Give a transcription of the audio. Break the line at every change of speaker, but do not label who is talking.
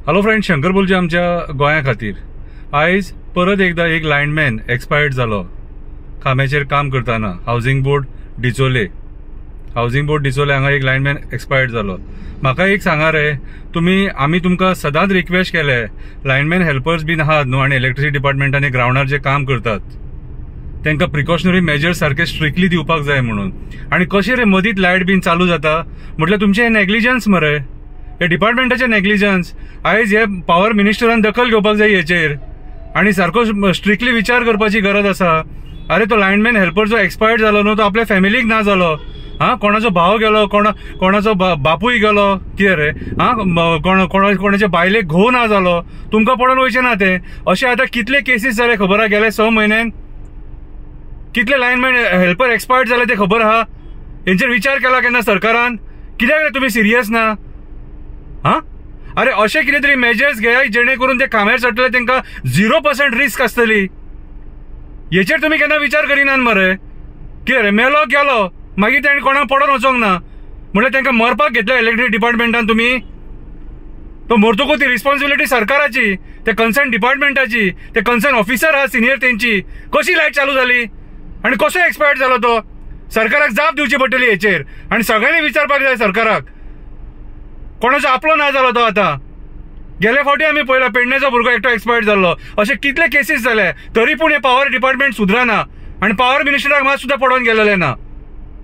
Hello friend, Shankar बोलचे आमच्या गोंया खातीर आयज परत एकदा एक लायनमॅन एक्सपायर्ड जालो खांब्याचेर काम करताना. हावसिंग बोर्ड डिचोले हांगा एक लायनमॅन एक्सपायर्ड जालो. म्हाका एक सांगा रे, आमी तुमकां सदांच रिक्वेस्ट केले, लायनमॅन हेल्पर्स बीन आहात न्हू आनी इलेक्ट्रिसिटी डिपार्टमेंटान ग्राउंडार जे काम करतात तांकां प्रिकॉशनरी मेजर्स सारखे स्ट्रिक्टली दिवपाक जाय म्हणून. आनी कशें रे मदींच लायट बीन चालू जाता म्हटल्यार तुमचें हें नेग्लिजन्स मरे, हे डिपार्टमेंटाचे नेग्लिजन्स. आयज हे पॉवर मिनिस्टरान दखल घेवपाक जाय हेचेर आनी सारको स्ट्रिक्टली विचार करपाची गरज आसा. अरे तो लायनमॅन हेल्पर जो एक्सपायर्ड जालो न्हू, तो आपल्या फॅमिलीक ना जालो. कोणाचो भाव गेलो, कोणाचो बापूय गेलो, कितें रे कोणाच्या बायलेक घोव ना जालो, तुमकां पडोन वयचें ना ते. अशें आतां कितले केसीस जाले खबर आहा गेल्या 6 म्हयन्यान? कितले लायनमॅन हेल्पर एक्सपायर्ड जाले ते खबर आहा? हेंचेर विचार केला केन्ना सरकारान? कित्याक रे तुमी सिरियस ना? अरे अशें कितें तरी मेजर्स घे जेणे करून ते खांब्यार चडटले तांकां 0% रिस्क आसतली. हेचेर तुमी केन्ना विचार करिनात मरे? कितें रे मेलो गेलो मागीर ताणें कोणाक पडोन वचोंक ना म्हटल्यार तांकां मरपाक घेतल्या इलेक्ट्रिक डिपार्टमेंटान तुमी? तो मरतकूच ती रिस्पॉन्सिबिलिटी सरकाराची, ते कन्सर्न डिपार्टमेंटाची, ते कन्सर्न ऑफिसर आहा सिनियर तेंची. कशी लायट चालू जाली आनी कसो एक्सपायर्ड जालो तो? सरकाराक जाप दिवची पडटली हेचेर आनी सगळ्यांनी विचारपाक जाय सरकाराक. कोणाचो आपलो ना जालो तो आतां. गेल्या फावटी आमी पळयला पेडणेचो भुरगो एकटो एक्सपायर्ड जाल्लो. अशे कितले केसीस जाले तरी पूण हे पॉवर डिपार्टमेंट सुधरना आनी पॉवर मिनिस्टराक मात सुद्दां पडोन गेलेले ना.